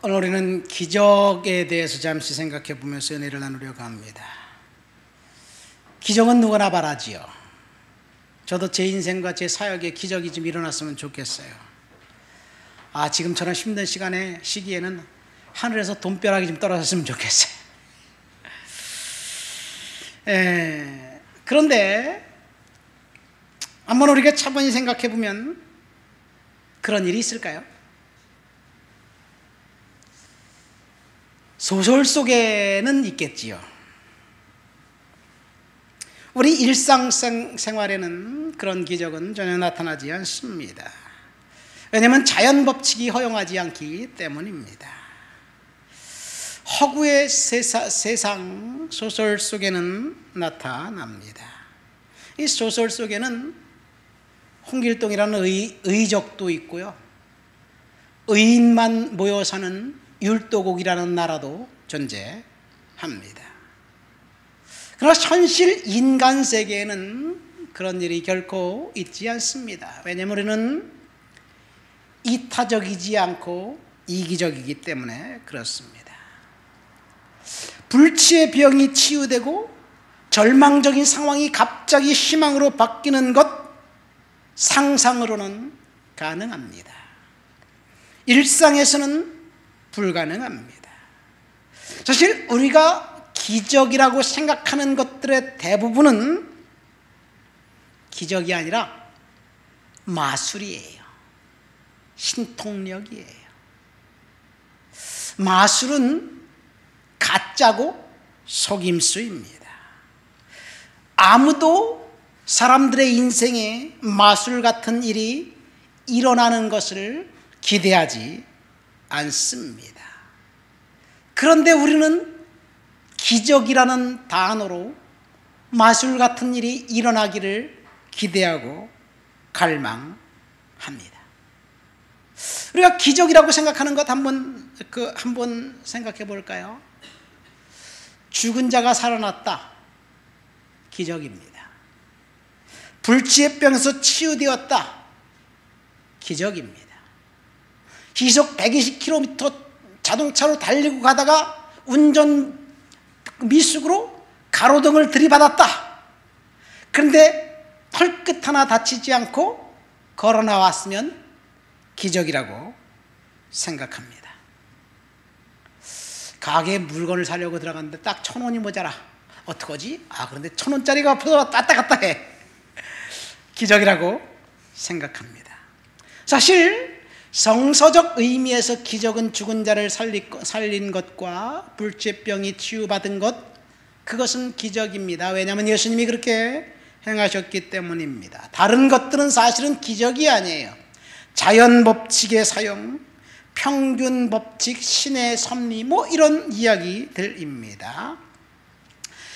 오늘 우리는 기적에 대해서 잠시 생각해 보면서 은혜를 나누려고 합니다. 기적은 누구나 바라지요. 저도 제 인생과 제 사역에 기적이 좀 일어났으면 좋겠어요. 지금처럼 힘든 시기에는 하늘에서 돈벼락이 좀 떨어졌으면 좋겠어요. 그런데 한번 우리가 차분히 생각해 보면 그런 일이 있을까요? 소설 속에는 있겠지요. 우리 일상생활에는 그런 기적은 전혀 나타나지 않습니다. 왜냐하면 자연 법칙이 허용하지 않기 때문입니다. 허구의 세상 소설 속에는 나타납니다. 이 소설 속에는 홍길동이라는 의적도 있고요, 의인만 모여 사는 율도국이라는 나라도 존재합니다. 그러나 현실 인간 세계에는 그런 일이 결코 있지 않습니다. 왜냐하면 우리는 이타적이지 않고 이기적이기 때문에 그렇습니다. 불치의 병이 치유되고 절망적인 상황이 갑자기 희망으로 바뀌는 것, 상상으로는 가능합니다. 일상에서는 불가능합니다. 사실 우리가 기적이라고 생각하는 것들의 대부분은 기적이 아니라 마술이에요. 신통력이에요. 마술은 가짜고 속임수입니다. 아무도 사람들의 인생에 마술 같은 일이 일어나는 것을 기대하지 않습니다. 그런데 우리는 기적이라는 단어로 마술 같은 일이 일어나기를 기대하고 갈망합니다. 우리가 기적이라고 생각하는 것 한번 생각해 볼까요? 죽은 자가 살아났다. 기적입니다. 불치의 병에서 치유되었다. 기적입니다. 시속 120km 자동차로 달리고 가다가 운전 미숙으로 가로등을 들이받았다. 그런데 털끝 하나 다치지 않고 걸어 나왔으면 기적이라고 생각합니다. 가게에 물건을 사려고 들어갔는데 딱 1,000원이 모자라. 어떡하지? 그런데 1,000원짜리가 없어서 왔다 갔다 해. 기적이라고 생각합니다. 사실 성서적 의미에서 기적은 죽은 자를 살린 것과 불치병이 치유받은 것, 그것은 기적입니다. 왜냐하면 예수님이 그렇게 행하셨기 때문입니다. 다른 것들은 사실은 기적이 아니에요. 자연 법칙의 사용, 평균 법칙, 신의 섭리, 이런 이야기들입니다.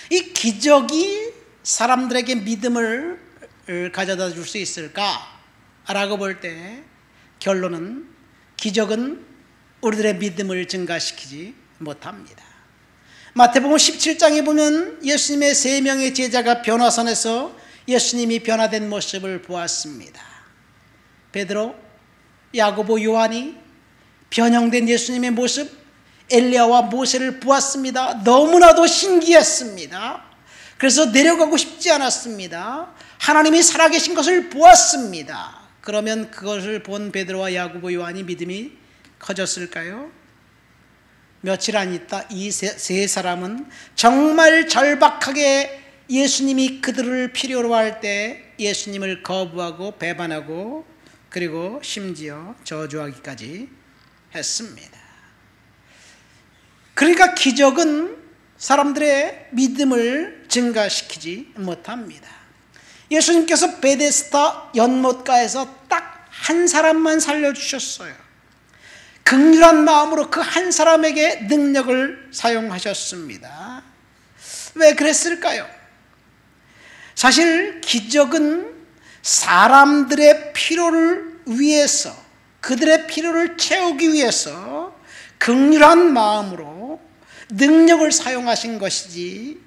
이 기적이 사람들에게 믿음을 가져다 줄 수 있을까라고 볼 때 결론은 기적은 우리들의 믿음을 증가시키지 못합니다. 마태복음 17장에 보면 예수님의 3명의 제자가 변화산에서 예수님이 변화된 모습을 보았습니다. 베드로, 야고보, 요한이 변형된 예수님의 모습, 엘리야와 모세를 보았습니다. 너무나도 신기했습니다. 그래서 내려가고 싶지 않았습니다. 하나님이 살아계신 것을 보았습니다. 그러면 그것을 본 베드로와 야고보, 요한이 믿음이 커졌을까요? 며칠 안 있다 이 세 사람은 정말 절박하게 예수님이 그들을 필요로 할 때 예수님을 거부하고 배반하고 그리고 심지어 저주하기까지 했습니다. 그러니까 기적은 사람들의 믿음을 증가시키지 못합니다. 예수님께서 베데스다 연못가에서 딱 한 사람만 살려주셨어요. 긍휼한 마음으로 그 한 사람에게 능력을 사용하셨습니다. 왜 그랬을까요? 사실 기적은 사람들의 필요를 위해서, 그들의 필요를 채우기 위해서 긍휼한 마음으로 능력을 사용하신 것이지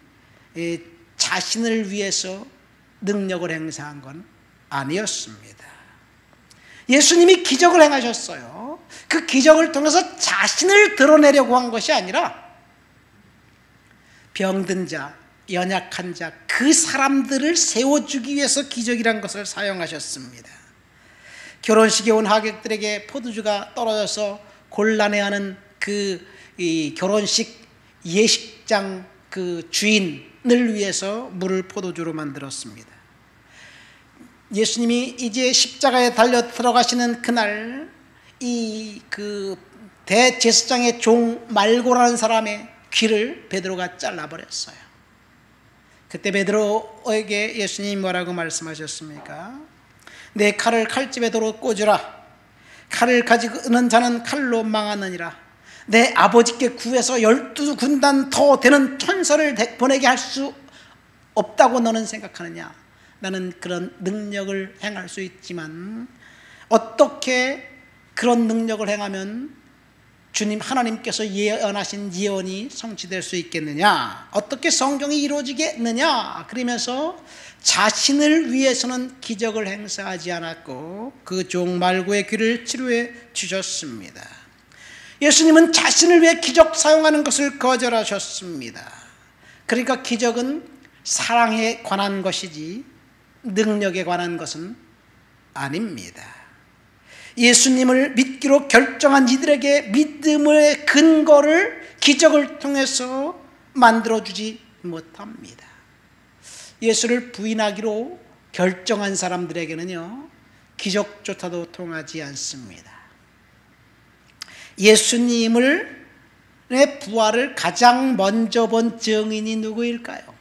자신을 위해서 능력을 행사한 건 아니었습니다. 예수님이 기적을 행하셨어요. 그 기적을 통해서 자신을 드러내려고 한 것이 아니라 병든 자, 연약한 자, 그 사람들을 세워주기 위해서 기적이란 것을 사용하셨습니다. 결혼식에 온 하객들에게 포도주가 떨어져서 곤란해하는 이 결혼식 예식장 그 주인을 위해서 물을 포도주로 만들었습니다. 예수님이 이제 십자가에 달려 들어가시는 그날 그 대제사장의 종 말고라는 사람의 귀를 베드로가 잘라버렸어요. 그때 베드로에게 예수님이 뭐라고 말씀하셨습니까? 내 칼을 칼집에 도로 꽂으라. 칼을 가지고 있는 자는 칼로 망하느니라. 내 아버지께 구해서 12군단 더 되는 천사를 보내게 할 수 없다고 너는 생각하느냐? 나는 그런 능력을 행할 수 있지만 어떻게 그런 능력을 행하면 주님 하나님께서 예언하신 예언이 성취될 수 있겠느냐? 어떻게 성경이 이루어지겠느냐? 그러면서 자신을 위해서는 기적을 행사하지 않았고 그 종 말고의 귀를 치료해 주셨습니다. 예수님은 자신을 위해 기적 사용하는 것을 거절하셨습니다. 그러니까 기적은 사랑에 관한 것이지 능력에 관한 것은 아닙니다. 예수님을 믿기로 결정한 이들에게 믿음의 근거를 기적을 통해서 만들어주지 못합니다. 예수를 부인하기로 결정한 사람들에게는요, 기적조차도 통하지 않습니다. 예수님의 부활을 가장 먼저 본 증인이 누구일까요?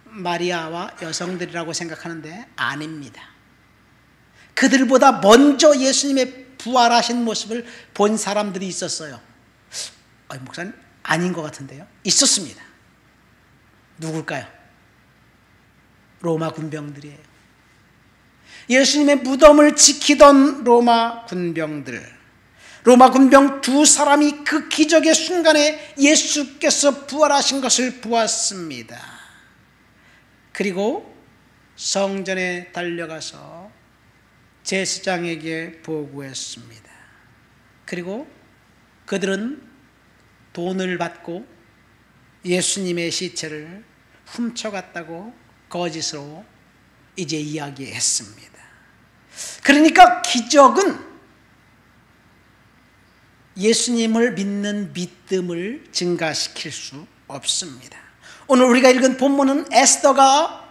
마리아와 여성들이라고 생각하는데 아닙니다. 그들보다 먼저 예수님의 부활하신 모습을 본 사람들이 있었어요. 목사님 아닌 것 같은데요? 있었습니다. 누굴까요? 로마 군병들이에요. 예수님의 무덤을 지키던 로마 군병들, 로마 군병 두 사람이 그 기적의 순간에 예수께서 부활하신 것을 보았습니다. 그리고 성전에 달려가서 제사장에게 보고했습니다. 그리고 그들은 돈을 받고 예수님의 시체를 훔쳐갔다고 거짓으로 이제 이야기했습니다. 그러니까 기적은 예수님을 믿는 믿음을 증가시킬 수 없습니다. 오늘 우리가 읽은 본문은 에스더가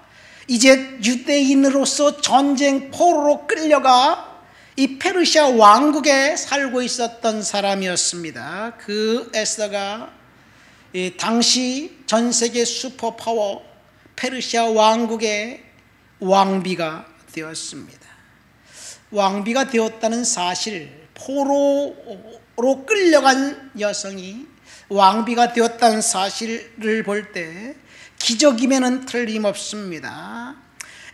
이제 유대인으로서 전쟁 포로로 끌려가 이 페르시아 왕국에 살고 있었던 사람이었습니다. 그 에스더가 당시 전 세계 슈퍼파워 페르시아 왕국의 왕비가 되었습니다. 왕비가 되었다는 사실, 포로로 끌려간 여성이 왕비가 되었다는 사실을 볼 때 기적임에는 틀림없습니다.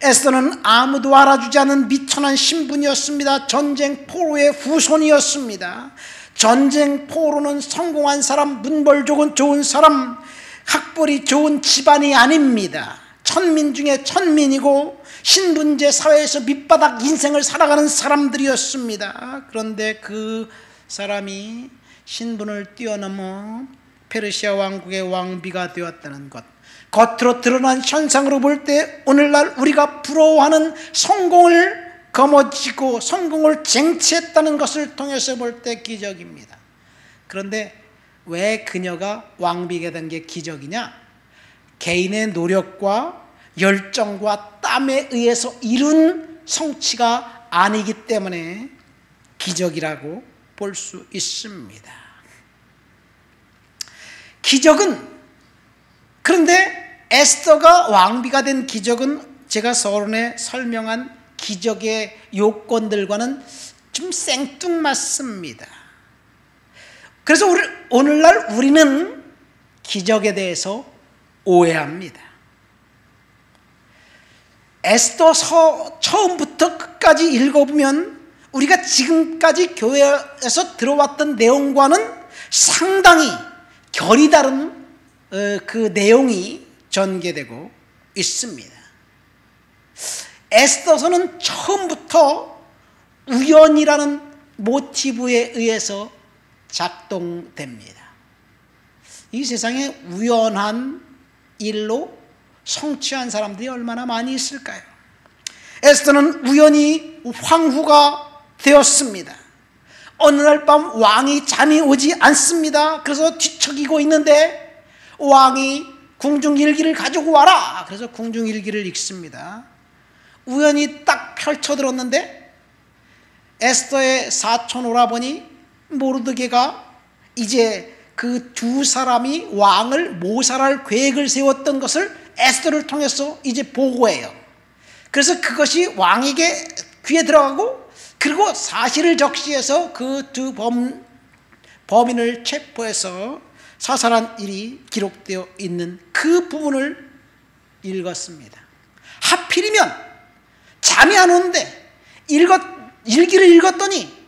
에스더는 아무도 알아주지 않은 미천한 신분이었습니다. 전쟁 포로의 후손이었습니다. 전쟁 포로는 성공한 사람, 문벌 좋은 사람, 학벌이 좋은 집안이 아닙니다. 천민 중에 천민이고 신분제 사회에서 밑바닥 인생을 살아가는 사람들이었습니다. 그런데 그 사람이 신분을 뛰어넘어 페르시아 왕국의 왕비가 되었다는 것, 겉으로 드러난 현상으로 볼 때 오늘날 우리가 부러워하는 성공을 거머쥐고 성공을 쟁취했다는 것을 통해서 볼 때 기적입니다. 그런데 왜 그녀가 왕비가 된 게 기적이냐? 개인의 노력과 열정과 땀에 의해서 이룬 성취가 아니기 때문에 기적이라고 볼 수 있습니다. 기적은, 그런데 에스더가 왕비가 된 기적은 제가 서론에 설명한 기적의 요건들과는 좀 생뚱맞습니다. 그래서 오늘날 우리는 기적에 대해서 오해합니다. 에스더서 처음부터 끝까지 읽어보면 우리가 지금까지 교회에서 들어왔던 내용과는 상당히 결이 다른 그 내용이 전개되고 있습니다. 에스더서는 처음부터 우연이라는 모티브에 의해서 작동됩니다. 이 세상에 우연한 일로 성취한 사람들이 얼마나 많이 있을까요? 에스더는 우연히 황후가 되었습니다. 어느 날 밤 왕이 잠이 오지 않습니다. 그래서 뒤척이고 있는데 왕이 궁중일기를 가지고 와라. 그래서 궁중일기를 읽습니다. 우연히 딱 펼쳐들었는데 에스더의 사촌 오라버니 모르드게가 이제 그 두 사람이 왕을 모살할 계획을 세웠던 것을 에스더를 통해서 이제 보고해요. 그래서 그것이 왕에게 귀에 들어가고, 그리고 사실을 적시해서 그 두 범인을 체포해서 사살한 일이 기록되어 있는 그 부분을 읽었습니다. 하필이면 잠이 안 오는데 일기를 읽었더니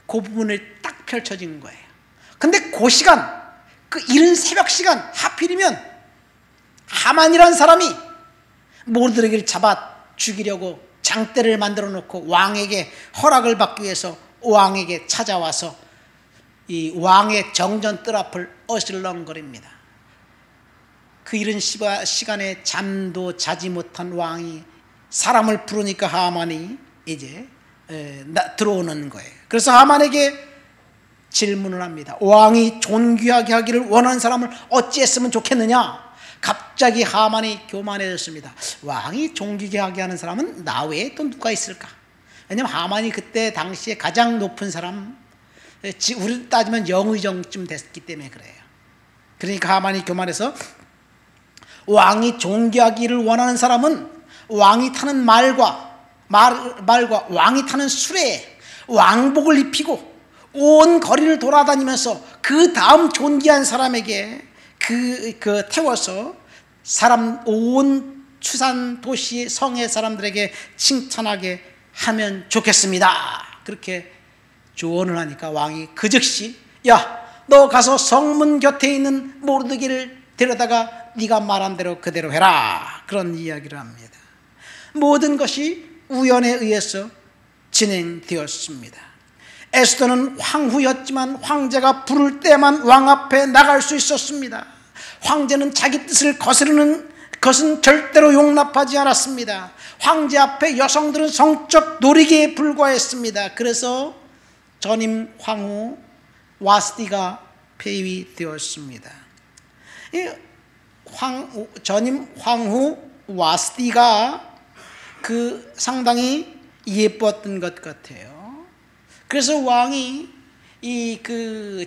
그 부분을 딱 펼쳐진 거예요. 근데 그 시간, 그 이른 새벽 시간, 하필이면 하만이라는 사람이 모르드게를 잡아 죽이려고 장대를 만들어 놓고 왕에게 허락을 받기 위해서 왕에게 찾아와서 이 왕의 정전 뜰 앞을 어슬렁거립니다. 그 이른 시간에 잠도 자지 못한 왕이 사람을 부르니까 하만이 이제 들어오는 거예요. 그래서 하만에게 질문을 합니다. 왕이 존귀하게 하기를 원하는 사람을 어찌했으면 좋겠느냐? 갑자기 하만이 교만해졌습니다. 왕이 존귀하게 하는 사람은 나 외에 또 누가 있을까? 왜냐하면 하만이 그때 당시에 가장 높은 사람, 우리 따지면 영의정쯤 됐기 때문에 그래요. 그러니까 하만이 교만해서 왕이 존귀하기를 원하는 사람은 왕이 타는 말과 왕이 타는 수레에 왕복을 입히고 온 거리를 돌아다니면서 그 다음 존귀한 사람에게 태워서 온 추산 도시 성의 사람들에게 칭찬하게 하면 좋겠습니다. 그렇게 조언을 하니까 왕이 그 즉시 야, 너 가서 성문 곁에 있는 모르드게를 데려다가 네가 말한 대로 그대로 해라. 그런 이야기를 합니다. 모든 것이 우연에 의해서 진행되었습니다. 에스더는 황후였지만 황제가 부를 때만 왕 앞에 나갈 수 있었습니다. 황제는 자기 뜻을 거스르는 것은 절대로 용납하지 않았습니다. 황제 앞에 여성들은 성적 놀이기에 불과했습니다. 그래서 전임 황후 와스디가 폐위되었습니다. 전임 황후 와스디가 상당히 예뻤던 것 같아요. 그래서 왕이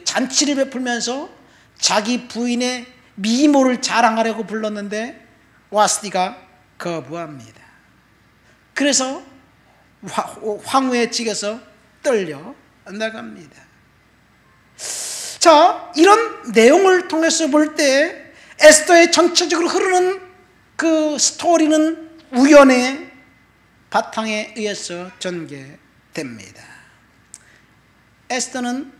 잔치를 베풀면서 자기 부인의 미모를 자랑하려고 불렀는데 와스디가 거부합니다. 그래서 황후의 직에서 떨려 나갑니다. 자, 이런 내용을 통해서 볼 때 에스더의 전체적으로 흐르는 그 스토리는 우연의 바탕에 의해서 전개됩니다. 에스더는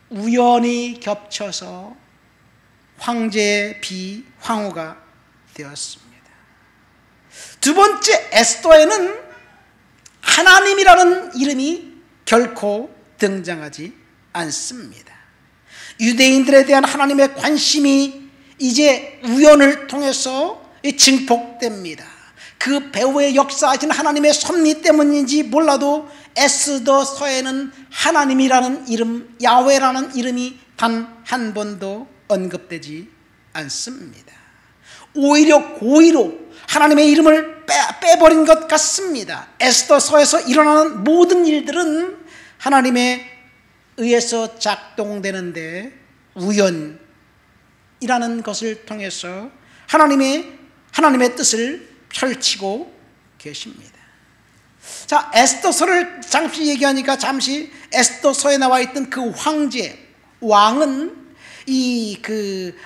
우연히 겹쳐서 황제의 비황후가 되었습니다. 두 번째, 에스더에는 하나님이라는 이름이 결코 등장하지 않습니다. 유대인들에 대한 하나님의 관심이 이제 우연을 통해서 증폭됩니다. 그 배후에 역사하신 하나님의 섭리 때문인지 몰라도 에스더서에는 하나님이라는 이름, 야훼라는 이름이 단 한 번도 언급되지 않습니다. 오히려 고의로 하나님의 이름을 빼버린 것 같습니다. 에스더서에서 일어나는 모든 일들은 하나님에 의해서 작동되는데 우연이라는 것을 통해서 하나님의 뜻을 펼치고 계십니다. 자, 에스더서를 잠시 얘기하니까 잠시 에스더서에 나와 있던 그 왕은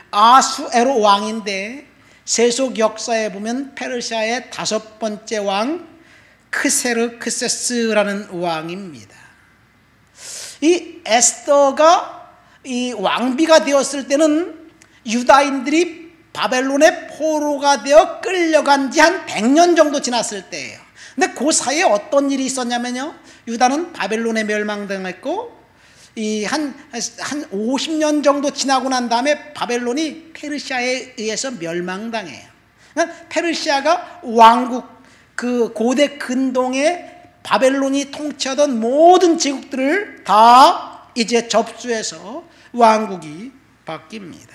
아수에로 왕인데 세속 역사에 보면 페르시아의 5번째 왕 크세르크세스라는 왕입니다. 이 에스더가 이 왕비가 되었을 때는 유다인들이 바벨론의 포로가 되어 끌려간 지 한 100년 정도 지났을 때예요. 근데 그 사이에 어떤 일이 있었냐면요, 유다는 바벨론에 멸망당했고 한 50년 정도 지나고 난 다음에 바벨론이 페르시아에 의해서 멸망당해요. 그러니까 페르시아가 왕국, 그 고대 근동에 바벨론이 통치하던 모든 제국들을 다 이제 접수해서 왕국이 바뀝니다.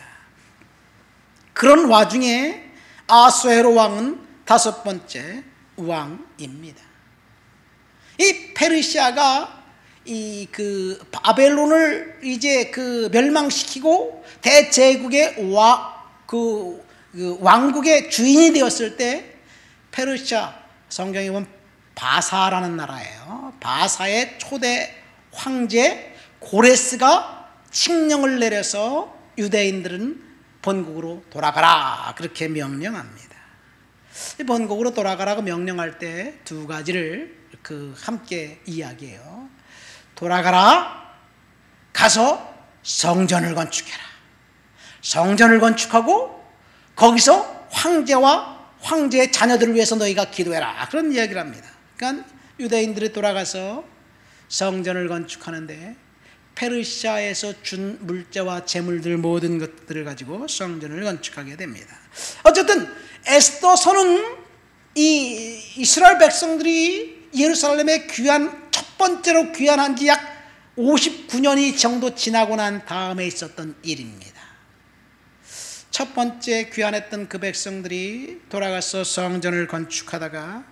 그런 와중에 아수에로 왕은 5번째 왕입니다. 이 페르시아가 그 바벨론을 이제 그 멸망시키고 대제국의 그 왕국의 주인이 되었을 때, 페르시아, 성경에 보면 바사라는 나라예요. 바사의 초대 황제 고레스가 칙령을 내려서 유대인들은 본국으로 돌아가라, 그렇게 명령합니다. 본국으로 돌아가라고 명령할 때 2가지를 함께 이야기해요. 돌아가라, 가서 성전을 건축해라. 성전을 건축하고 거기서 황제와 황제의 자녀들을 위해서 너희가 기도해라, 그런 이야기를 합니다. 그러니까 유대인들이 돌아가서 성전을 건축하는데 페르시아에서 준 물자와 재물들, 모든 것들을 가지고 성전을 건축하게 됩니다. 어쨌든 에스더서는 이 이스라엘 백성들이 예루살렘에 첫 번째로 귀환한 지 약 59년이 정도 지나고 난 다음에 있었던 일입니다. 첫 번째 귀환했던 그 백성들이 돌아가서 성전을 건축하다가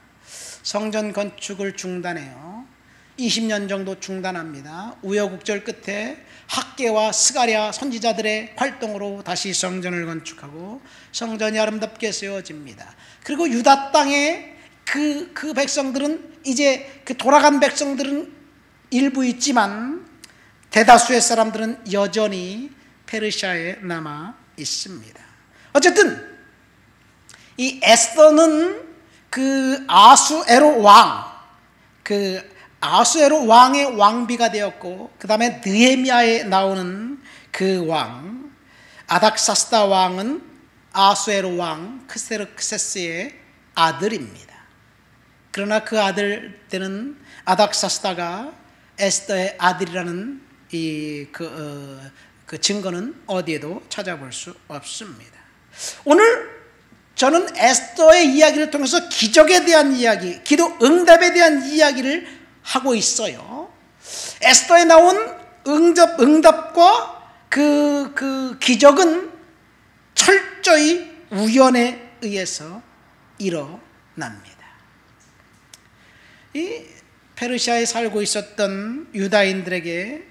성전 건축을 중단해요. 20년 정도 중단합니다. 우여곡절 끝에 학개와 스가랴 선지자들의 활동으로 다시 성전을 건축하고 성전이 아름답게 세워집니다. 그리고 유다 땅에 그 백성들은, 이제 그 돌아간 백성들은 일부 있지만 대다수의 사람들은 여전히 페르시아에 남아 있습니다. 어쨌든 이 에스더는 그 아수에로 왕의 왕비가 되었고, 그 다음에 느헤미야에 나오는 그 왕 아닥사스다 왕은 아수에로 왕 크세르크세스의 아들입니다. 그러나 그 아들 때는 아닥사스다가 에스더의 아들이라는 그 증거는 어디에도 찾아볼 수 없습니다. 오늘 저는 에스더의 이야기를 통해서 기적에 대한 이야기, 기도 응답에 대한 이야기를 하고 있어요. 에스더에 나온 응답과 그 기적은 철저히 우연에 의해서 일어납니다. 이 페르시아에 살고 있었던 유다인들에게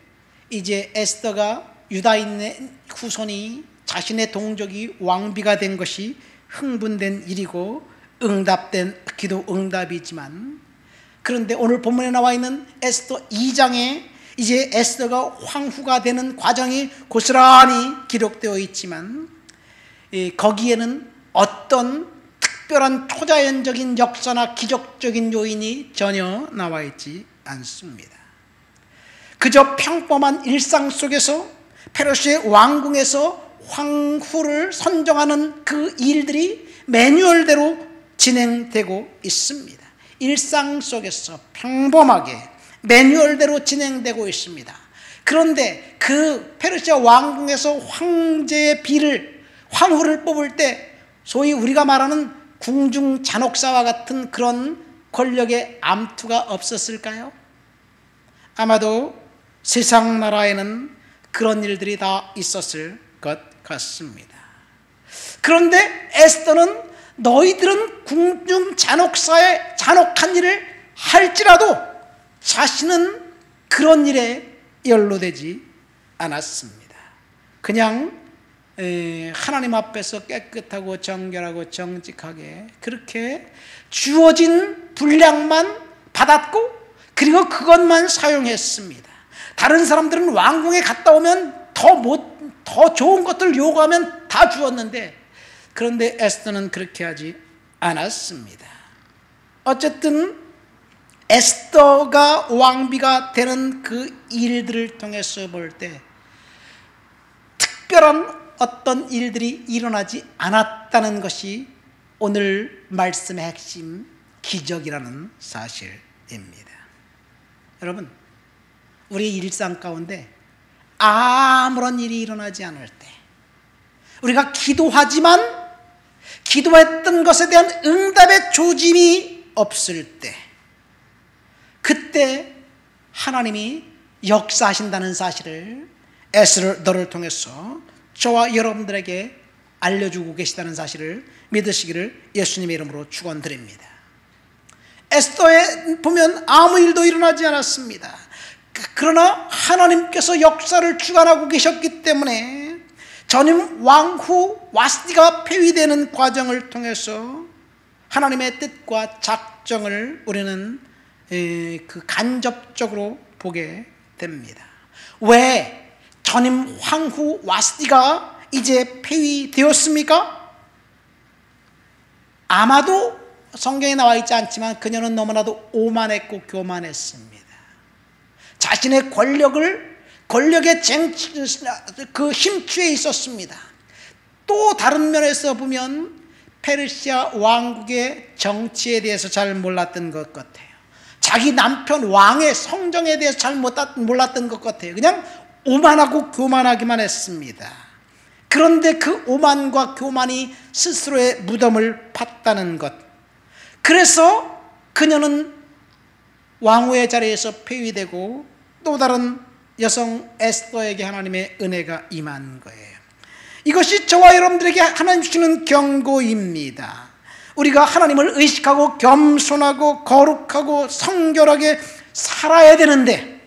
이제 에스더가 유다인의 후손이, 자신의 동족이 왕비가 된 것이 흥분된 일이고 응답된 기도 응답이지만, 그런데 오늘 본문에 나와 있는 에스더 2장에 이제 에스더가 황후가 되는 과정이 고스란히 기록되어 있지만 거기에는 어떤 특별한 초자연적인 역사나 기적적인 요인이 전혀 나와 있지 않습니다. 그저 평범한 일상 속에서 페르시아의 왕궁에서 황후를 선정하는 그 일들이 매뉴얼대로 진행되고 있습니다. 일상 속에서 평범하게 매뉴얼대로 진행되고 있습니다. 그런데 그 페르시아 왕궁에서 황후를 뽑을 때 소위 우리가 말하는 궁중 잔혹사와 같은 그런 권력의 암투가 없었을까요? 아마도 세상 나라에는 그런 일들이 다 있었을 것 같습니다. 그런데 에스더는 너희들은 궁중 잔혹사의 잔혹한 일을 할지라도 자신은 그런 일에 연루되지 않았습니다. 그냥 하나님 앞에서 깨끗하고 정결하고 정직하게 그렇게 주어진 분량만 받았고, 그리고 그것만 사용했습니다. 다른 사람들은 왕궁에 갔다 오면 더 좋은 것들 요구하면 다 주었는데, 그런데 에스더는 그렇게 하지 않았습니다. 어쨌든 에스더가 왕비가 되는 그 일들을 통해서 볼 때 특별한 어떤 일들이 일어나지 않았다는 것이 오늘 말씀의 핵심, 기적이라는 사실입니다. 여러분, 우리 일상 가운데 아무런 일이 일어나지 않을 때, 우리가 기도하지만 기도했던 것에 대한 응답의 조짐이 없을 때, 그때 하나님이 역사하신다는 사실을 에스더를 통해서 저와 여러분들에게 알려주고 계시다는 사실을 믿으시기를 예수님의 이름으로 축원드립니다. 에스더에 보면 아무 일도 일어나지 않았습니다. 그러나 하나님께서 역사를 주관하고 계셨기 때문에 전임 왕후 와스디가 폐위되는 과정을 통해서 하나님의 뜻과 작정을 우리는 간접적으로 보게 됩니다. 왜 전임 황후 와스디가 이제 폐위되었습니까? 아마도 성경에 나와 있지 않지만 그녀는 너무나도 오만했고 교만했습니다. 자신의 권력의 그 힘취에 있었습니다. 또 다른 면에서 보면 페르시아 왕국의 정치에 대해서 잘 몰랐던 것 같아요. 자기 남편 왕의 성정에 대해서 잘 몰랐던 것 같아요. 그냥 오만하고 교만하기만 했습니다. 그런데 그 오만과 교만이 스스로의 무덤을 팠다는 것, 그래서 그녀는 왕후의 자리에서 폐위되고 또 다른 여성 에스더에게 하나님의 은혜가 임한 거예요. 이것이 저와 여러분들에게 하나님 주시는 경고입니다. 우리가 하나님을 의식하고 겸손하고 거룩하고 성결하게 살아야 되는데,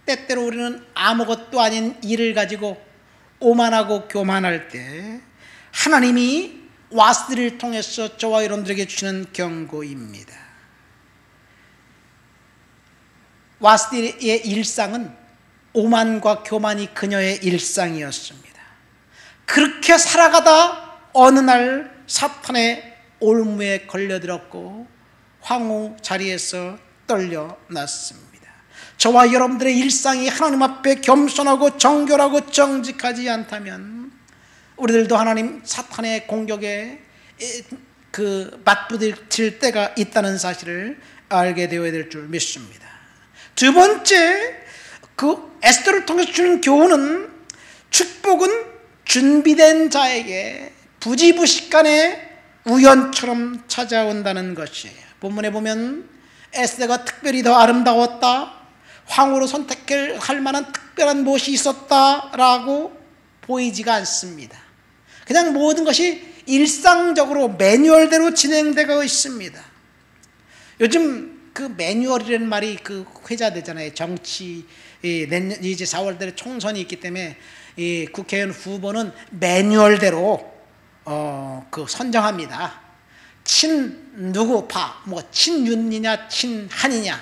때때로 우리는 아무것도 아닌 일을 가지고 오만하고 교만할 때 하나님이 와스디를 통해서 저와 여러분들에게 주시는 경고입니다. 와스디의 일상은 오만과 교만이 그녀의 일상이었습니다. 그렇게 살아가다 어느 날 사탄의 올무에 걸려들었고 황후 자리에서 떨려났습니다. 저와 여러분들의 일상이 하나님 앞에 겸손하고 정결하고 정직하지 않다면 우리들도 하나님 사탄의 공격에 맞부딪힐 때가 있다는 사실을 알게 되어야 될 줄 믿습니다. 두 번째, 그 에스더를 통해서 주는 교훈은 축복은 준비된 자에게 부지부식간에 우연처럼 찾아온다는 것이에요. 본문에 보면 에스더가 특별히 더 아름다웠다, 황후로 선택할 만한 특별한 무엇이 있었다라고 보이지가 않습니다. 그냥 모든 것이 일상적으로 매뉴얼대로 진행되고 있습니다. 요즘 그 매뉴얼이라는 말이 그 회자되잖아요. 정치 내년 이제 4월달에 총선이 있기 때문에 이 국회의원 후보는 매뉴얼대로 그 선정합니다. 누구파, 뭐 친윤이냐 친한이냐,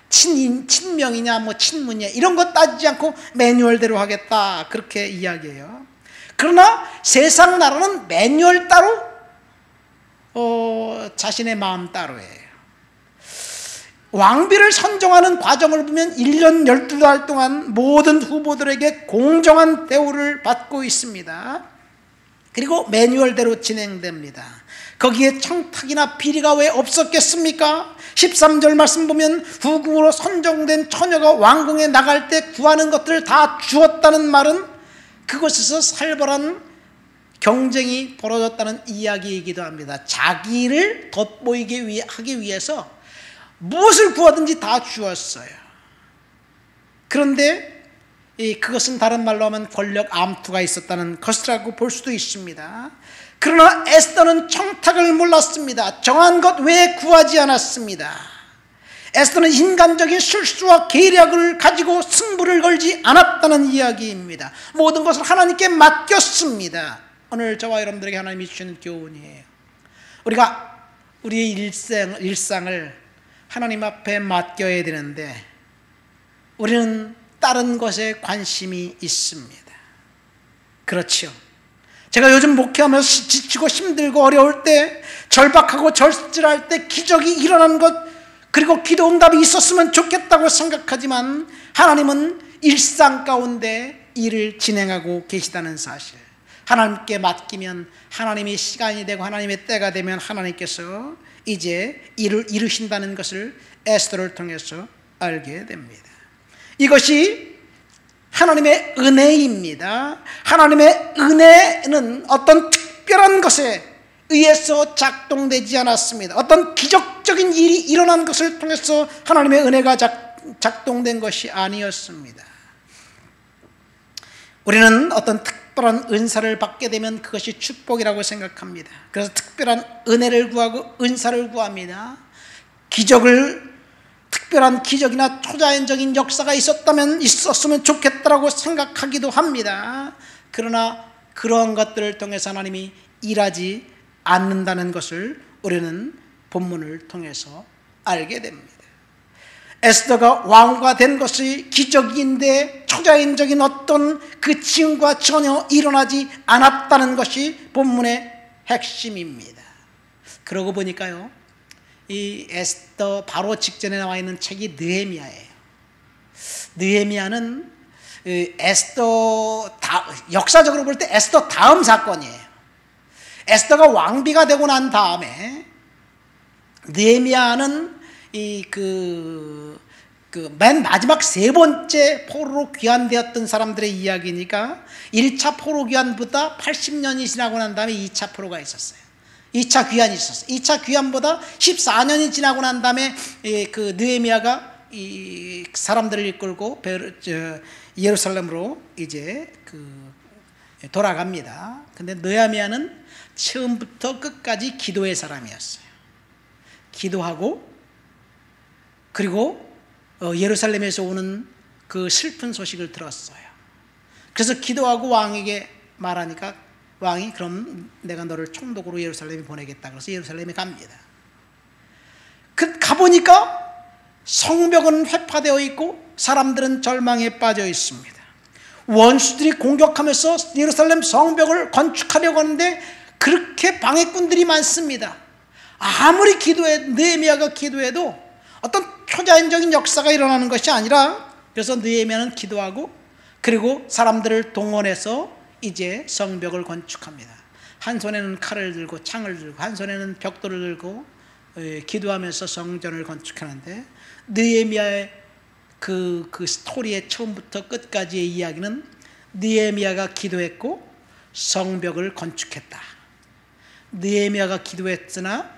친명이냐 뭐 친문이냐, 이런 거 따지지 않고 매뉴얼대로 하겠다, 그렇게 이야기해요. 그러나 세상 나라는 매뉴얼 따로, 자신의 마음 따로예요. 왕비를 선정하는 과정을 보면 1년 12달 동안 모든 후보들에게 공정한 대우를 받고 있습니다. 그리고 매뉴얼대로 진행됩니다. 거기에 청탁이나 비리가 왜 없었겠습니까? 13절 말씀 보면 후궁으로 선정된 처녀가 왕궁에 나갈 때 구하는 것들을 다 주었다는 말은 그것에서 살벌한 경쟁이 벌어졌다는 이야기이기도 합니다. 자기를 돋보이게 하기 위해서 무엇을 구하든지 다 주었어요. 그런데 그것은 다른 말로 하면 권력 암투가 있었다는 것이라고 볼 수도 있습니다. 그러나 에스더는 청탁을 몰랐습니다. 정한 것 외에 구하지 않았습니다. 에스더는 인간적인 실수와 계략을 가지고 승부를 걸지 않았다는 이야기입니다. 모든 것을 하나님께 맡겼습니다. 오늘 저와 여러분들에게 하나님이 주시는 교훈이에요. 우리가 우리의 일상을 하나님 앞에 맡겨야 되는데 우리는 다른 것에 관심이 있습니다. 그렇죠. 제가 요즘 목회하면서 지치고 힘들고 어려울 때, 절박하고 절실할 때 기적이 일어나는 것, 그리고 기도 응답이 있었으면 좋겠다고 생각하지만 하나님은 일상 가운데 일을 진행하고 계시다는 사실, 하나님께 맡기면 하나님의 시간이 되고 하나님의 때가 되면 하나님께서 이제 이루신다는 것을 에스더를 통해서 알게 됩니다. 이것이 하나님의 은혜입니다. 하나님의 은혜는 어떤 특별한 것에 의해서 작동되지 않았습니다. 어떤 기적적인 일이 일어난 것을 통해서 하나님의 은혜가 작동된 것이 아니었습니다. 우리는 어떤 특별한 은사를 받게 되면 그것이 축복이라고 생각합니다. 그래서 특별한 은혜를 구하고 은사를 구합니다. 특별한 기적이나 초자연적인 역사가 있었으면 좋겠다라고 생각하기도 합니다. 그러나 그러한 것들을 통해서 하나님이 일하지 않는다는 것을 우리는 본문을 통해서 알게 됩니다. 에스더가 왕후가 된 것이 기적인데 초자연적인 어떤 그 징후가 전혀 일어나지 않았다는 것이 본문의 핵심입니다. 그러고 보니까요, 이 에스더 바로 직전에 나와 있는 책이 느헤미야예요. 느헤미야는 역사적으로 볼 때 에스더 다음 사건이에요. 에스더가 왕비가 되고 난 다음에 느헤미야는 맨 마지막 세 번째 포로로 귀환되었던 사람들의 이야기니까 1차 포로 귀환보다 80년이 지나고 난 다음에 2차 포로가 있었어요. 2차 귀환이 있었어요. 2차 귀환보다 14년이 지나고 난 다음에 그 느헤미야가 이 사람들을 이끌고 예루살렘으로 이제 돌아갑니다. 근데 느헤미야는 처음부터 끝까지 기도의 사람이었어요. 기도하고 그리고 예루살렘에서 오는 그 슬픈 소식을 들었어요. 그래서 기도하고 왕에게 말하니까 왕이 그럼 내가 너를 총독으로 예루살렘에 보내겠다. 그래서 예루살렘에 갑니다. 가보니까 성벽은 회파되어 있고 사람들은 절망에 빠져 있습니다. 원수들이 공격하면서 예루살렘 성벽을 건축하려고 하는데 그렇게 방해꾼들이 많습니다. 아무리 느헤미야가 기도해도 어떤 초자연적인 역사가 일어나는 것이 아니라, 그래서 느헤미야는 기도하고 그리고 사람들을 동원해서 이제 성벽을 건축합니다. 한 손에는 칼을 들고 창을 들고 한 손에는 벽돌을 들고 기도하면서 성전을 건축하는데, 느헤미야의 그 스토리의 처음부터 끝까지의 이야기는 느헤미야가 기도했고 성벽을 건축했다. 느헤미야가 기도했으나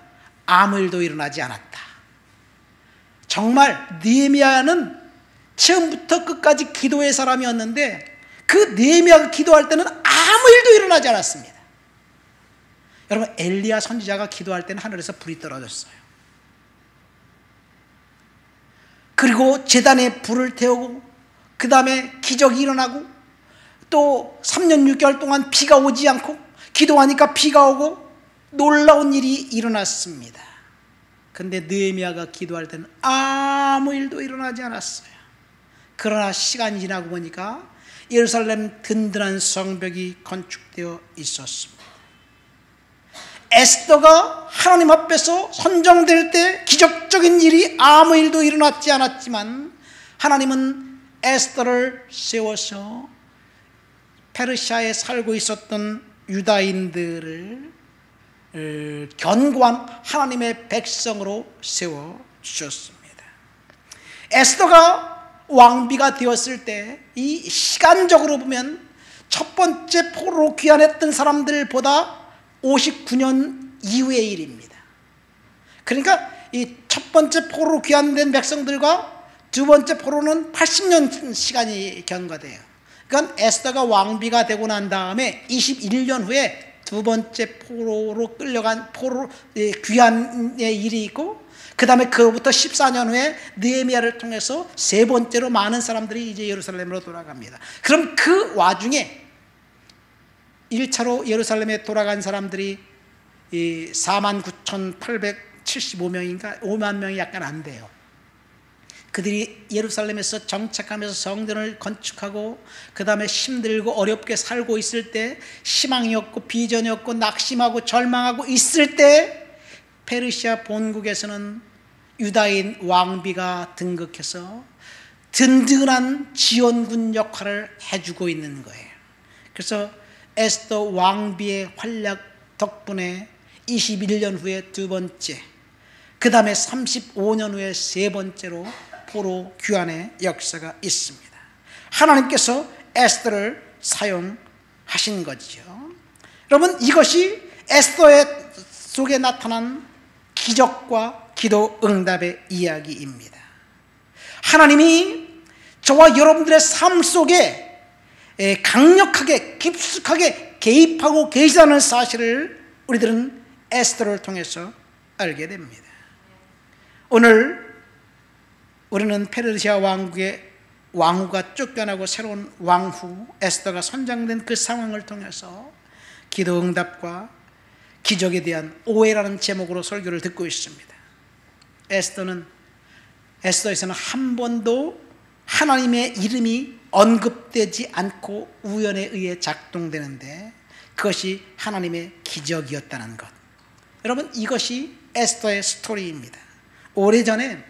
아무 일도 일어나지 않았다. 정말 느헤미야는 처음부터 끝까지 기도의 사람이었는데 그 느헤미야가 기도할 때는 아무 일도 일어나지 않았습니다. 여러분, 엘리야 선지자가 기도할 때는 하늘에서 불이 떨어졌어요. 그리고 제단에 불을 태우고 그 다음에 기적이 일어나고 또 3년 6개월 동안 비가 오지 않고 기도하니까 비가 오고 놀라운 일이 일어났습니다. 근데 느헤미야가 기도할 때는 아무 일도 일어나지 않았어요. 그러나 시간이 지나고 보니까 예루살렘 든든한 성벽이 건축되어 있었습니다. 에스더가 하나님 앞에서 선정될 때 기적적인 일이 아무 일도 일어났지 않았지만 하나님은 에스더를 세워서 페르시아에 살고 있었던 유다인들을 견고한 하나님의 백성으로 세워주셨습니다. 에스더가 왕비가 되었을 때 이 시간적으로 보면 첫 번째 포로로 귀환했던 사람들보다 59년 이후의 일입니다. 그러니까 이 첫 번째 포로로 귀환된 백성들과 두 번째 포로는 80년 시간이 견과돼요. 그러니까 에스더가 왕비가 되고 난 다음에 21년 후에 두 번째 포로로 끌려간 귀환의 일이 있고, 그 다음에 그로부터 14년 후에 느헤미야를 통해서 세 번째로 많은 사람들이 이제 예루살렘으로 돌아갑니다. 그럼 그 와중에 1차로 예루살렘에 돌아간 사람들이 49,875명인가 5만 명이 약간 안 돼요. 그들이 예루살렘에서 정착하면서 성전을 건축하고 그 다음에 힘들고 어렵게 살고 있을 때, 희망이 없고 비전이 없고 낙심하고 절망하고 있을 때 페르시아 본국에서는 유다인 왕비가 등극해서 든든한 지원군 역할을 해주고 있는 거예요. 그래서 에스더 왕비의 활약 덕분에 21년 후에 두 번째 그 다음에 35년 후에 세 번째로 포로 귀환의 역사가 있습니다. 하나님께서 에스더를 사용하신 거지요. 여러분, 이것이 에스더의 속에 나타난 기적과 기도 응답의 이야기입니다. 하나님이 저와 여러분들의 삶 속에 강력하게 깊숙하게 개입하고 계시다는 사실을 우리들은 에스더를 통해서 알게 됩니다. 오늘 우리는 페르시아 왕국의 왕후가 쫓겨나고 새로운 왕후 에스더가 선장된 그 상황을 통해서 기도 응답과 기적에 대한 오해라는 제목으로 설교를 듣고 있습니다. 에스더에서는 한 번도 하나님의 이름이 언급되지 않고 우연에 의해 작동되는데 그것이 하나님의 기적이었다는 것. 여러분, 이것이 에스더의 스토리입니다. 오래전에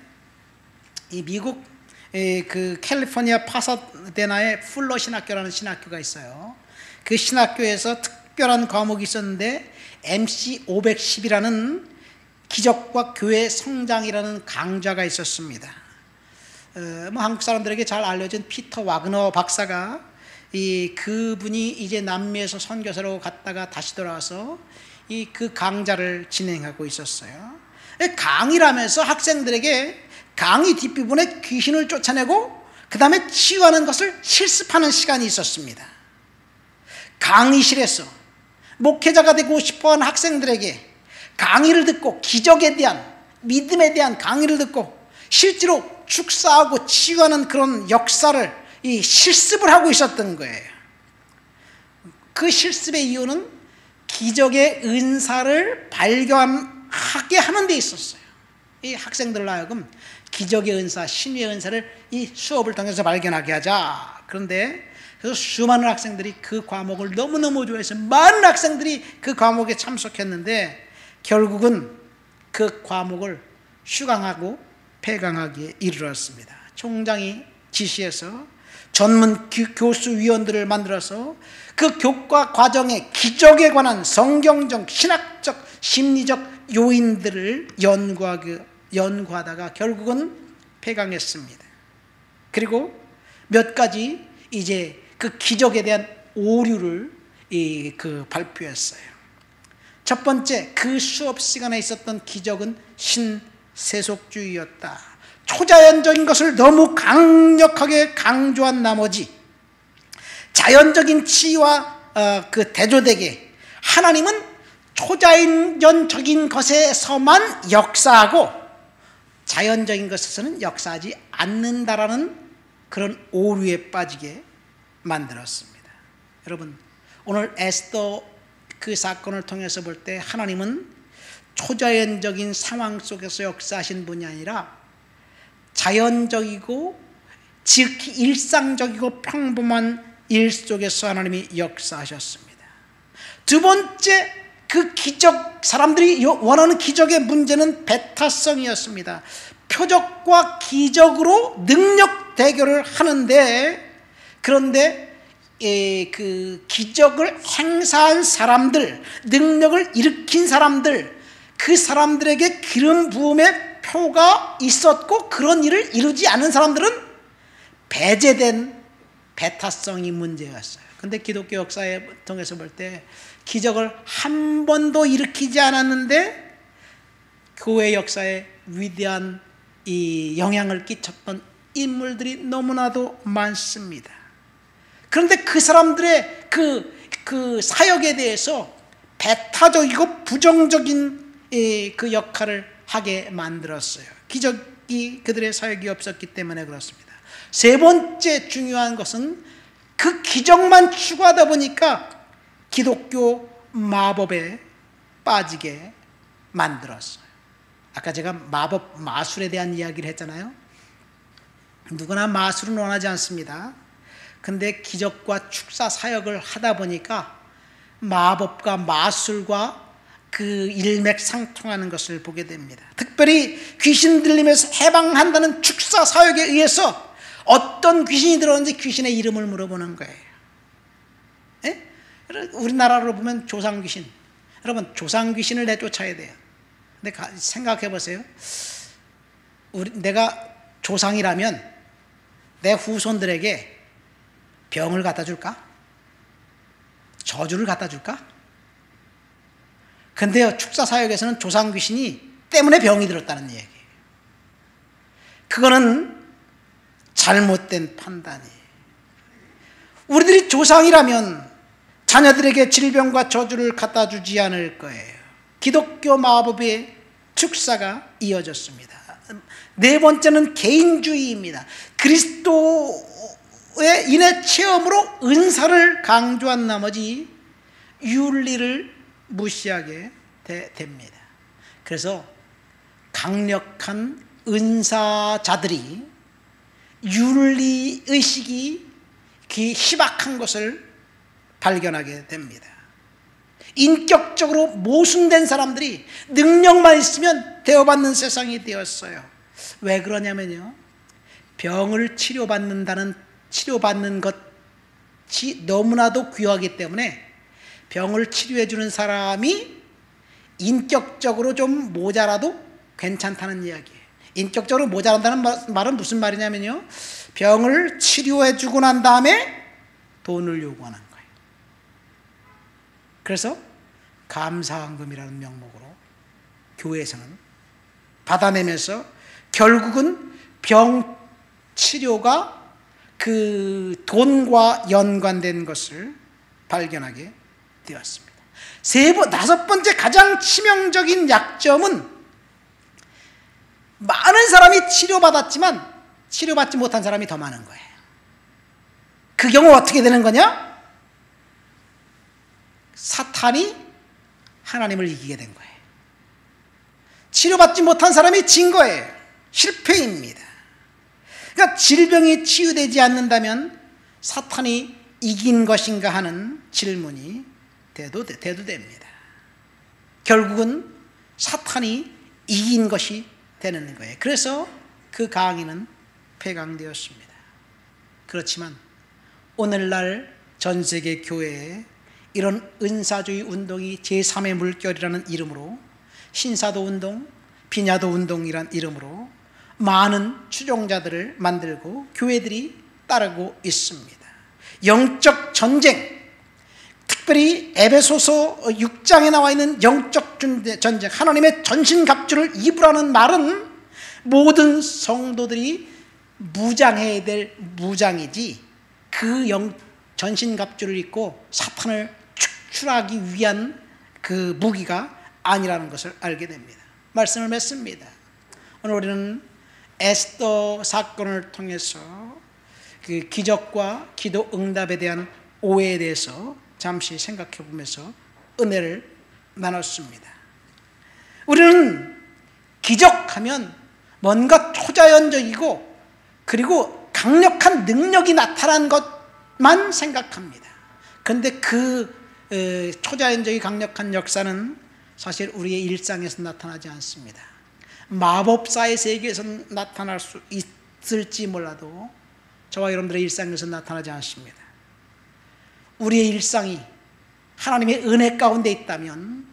이 미국 그 캘리포니아 파사데나의 풀러 신학교라는 신학교가 있어요. 그 신학교에서 특별한 과목이 있었는데 MC 510이라는 기적과 교회 성장이라는 강좌가 있었습니다. 한국 사람들에게 잘 알려진 피터 와그너 박사가 그분이 이제 남미에서 선교사로 갔다가 다시 돌아와서 그 강좌를 진행하고 있었어요. 강의를 하면서 학생들에게 강의 뒷부분에 귀신을 쫓아내고 그 다음에 치유하는 것을 실습하는 시간이 있었습니다. 강의실에서 목회자가 되고 싶어하는 학생들에게 강의를 듣고 기적에 대한 믿음에 대한 강의를 듣고 실제로 축사하고 치유하는 그런 역사를 실습을 하고 있었던 거예요. 그 실습의 이유는 기적의 은사를 발견하게 하는 데 있었어요. 이 학생들로 하여금 기적의 은사, 신유의 은사를 이 수업을 통해서 발견하게 하자. 그런데 그래서 수많은 학생들이 그 과목을 너무너무 좋아해서 많은 학생들이 그 과목에 참석했는데 결국은 그 과목을 휴강하고 폐강하기에 이르렀습니다. 총장이 지시해서 전문 교수위원들을 만들어서 그 교과 과정의 기적에 관한 성경적, 신학적, 심리적 요인들을 연구하다가 결국은 폐강했습니다. 그리고 몇 가지 이제 그 기적에 대한 오류를 발표했어요. 첫 번째, 그 수업 시간에 있었던 기적은 신세속주의였다. 초자연적인 것을 너무 강력하게 강조한 나머지 자연적인 치유와 그 대조되게 하나님은 초자연적인 것에서만 역사하고 자연적인 것에서는 역사하지 않는다라는 그런 오류에 빠지게 만들었습니다. 여러분, 오늘 에스더 그 사건을 통해서 볼 때 하나님은 초자연적인 상황 속에서 역사하신 분이 아니라 자연적이고 지극히 일상적이고 평범한 일 속에서 하나님이 역사하셨습니다. 두 번째, 그 기적, 사람들이 원하는 기적의 문제는 배타성이었습니다. 표적과 기적으로 능력 대결을 하는데, 그런데 그 기적을 행사한 사람들, 능력을 일으킨 사람들, 그 사람들에게 기름 부음의 표가 있었고 그런 일을 이루지 않은 사람들은 배제된 배타성이 문제였어요. 그런데 기독교 역사에 통해서 볼 때 기적을 한 번도 일으키지 않았는데 교회 역사에 위대한 이 영향을 끼쳤던 인물들이 너무나도 많습니다. 그런데 그 사람들의 그 사역에 대해서 배타적이고 부정적인 그 역할을 하게 만들었어요. 기적이 그들의 사역이 없었기 때문에 그렇습니다. 세 번째 중요한 것은 그 기적만 추구하다 보니까 기독교 마법에 빠지게 만들었어요. 아까 제가 마법, 마술에 대한 이야기를 했잖아요. 누구나 마술은 원하지 않습니다. 근데 기적과 축사 사역을 하다 보니까 마법과 마술과 그 일맥상통하는 것을 보게 됩니다. 특별히 귀신 들림에서 해방한다는 축사 사역에 의해서 어떤 귀신이 들어오는지 귀신의 이름을 물어보는 거예요. 예? 우리나라로 보면 조상귀신. 여러분, 조상귀신을 내쫓아야 돼요. 근데 생각해 보세요. 내가 조상이라면 내 후손들에게 병을 갖다 줄까? 저주를 갖다 줄까? 근데요, 축사사역에서는 조상 귀신이 때문에 병이 들었다는 얘기예요. 그거는 잘못된 판단이에요. 우리들이 조상이라면 자녀들에게 질병과 저주를 갖다 주지 않을 거예요. 기독교 마법의 축사가 이어졌습니다. 네 번째는 개인주의입니다. 그리스도의 인의 체험으로 은사를 강조한 나머지 윤리를 무시하게 됩니다. 그래서 강력한 은사자들이 윤리의식이 희박한 것을 발견하게 됩니다. 인격적으로 모순된 사람들이 능력만 있으면 대우받는 세상이 되었어요. 왜 그러냐면요, 병을 치료받는 것이 너무나도 귀하기 때문에 병을 치료해 주는 사람이 인격적으로 좀 모자라도 괜찮다는 이야기예요. 인격적으로 모자란다는 말은 무슨 말이냐면요, 병을 치료해 주고 난 다음에 돈을 요구하는 거예요. 그래서 감사헌금이라는 명목으로 교회에서는 받아내면서 결국은 병 치료가 그 돈과 연관된 것을 발견하게 되었습니다. 다섯 번째 가장 치명적인 약점은 많은 사람이 치료받았지만 치료받지 못한 사람이 더 많은 거예요. 그 경우 어떻게 되는 거냐? 사탄이 하나님을 이기게 된 거예요. 치료받지 못한 사람이 진 거예요. 실패입니다. 그러니까 질병이 치유되지 않는다면 사탄이 이긴 것인가 하는 질문이 돼도 됩니다. 결국은 사탄이 이긴 것이 되는 거예요. 그래서 그 강의는 폐강되었습니다. 그렇지만 오늘날 전 세계 교회에 이런 은사주의 운동이 제3의 물결이라는 이름으로, 신사도 운동, 비냐도 운동이란 이름으로 많은 추종자들을 만들고 교회들이 따르고 있습니다. 영적 전쟁, 특별히 에베소서 6장에 나와 있는 영적 전쟁, 하나님의 전신갑주를 입으라는 말은 모든 성도들이 무장해야 될 무장이지 그 전신갑주를 입고 사탄을 축출하기 위한 그 무기가 아니라는 것을 알게 됩니다. 말씀을 맺습니다. 오늘 우리는 에스더 사건을 통해서 그 기적과 기도 응답에 대한 오해에 대해서 잠시 생각해 보면서 은혜를 나눴습니다. 우리는 기적하면 뭔가 초자연적이고 그리고 강력한 능력이 나타난 것만 생각합니다. 그런데 그 초자연적이 강력한 역사는 사실 우리의 일상에서 나타나지 않습니다. 마법사의 세계에서 나타날 수 있을지 몰라도 저와 여러분들의 일상에서 나타나지 않습니다. 우리의 일상이 하나님의 은혜 가운데 있다면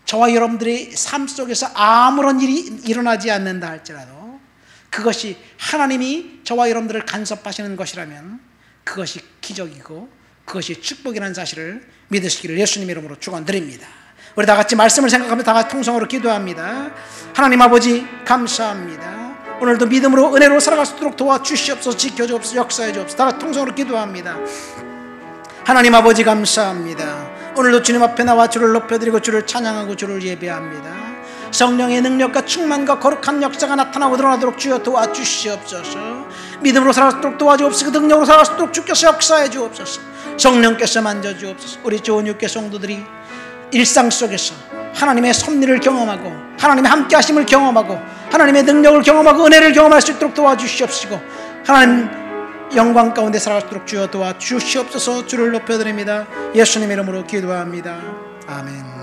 저와 여러분들의 삶 속에서 아무런 일이 일어나지 않는다 할지라도 그것이 하나님이 저와 여러분들을 간섭하시는 것이라면 그것이 기적이고 그것이 축복이라는 사실을 믿으시기를 예수님 이름으로 축원드립니다. 우리 다 같이 말씀을 생각하며 다 같이 통성으로 기도합니다. 하나님 아버지 감사합니다. 오늘도 믿음으로 은혜로 살아갈 수 있도록 도와주시옵소서, 지켜주옵소서, 역사해 주옵소서. 다 같이 통성으로 기도합니다. 하나님 아버지 감사합니다. 오늘도 주님 앞에 나와 주를 높여드리고 주를 찬양하고 주를 예배합니다. 성령의 능력과 충만과 거룩한 역사가 나타나고 드러나도록 주여 도와주시옵소서. 믿음으로 살아갈 수 있도록 도와주옵소서. 능력으로 살아갈 수 있도록 주께서 역사해 주옵소서. 성령께서 만져주옵소서. 우리 좋은 육계 성도들이 일상 속에서 하나님의 섭리를 경험하고 하나님의 함께 하심을 경험하고 하나님의 능력을 경험하고 은혜를 경험할 수 있도록 도와주시옵시고 하나님 영광 가운데 살아갈 수 있도록 주여 도와주시옵소서. 주를 높여드립니다. 예수님 이름으로 기도합니다. 아멘.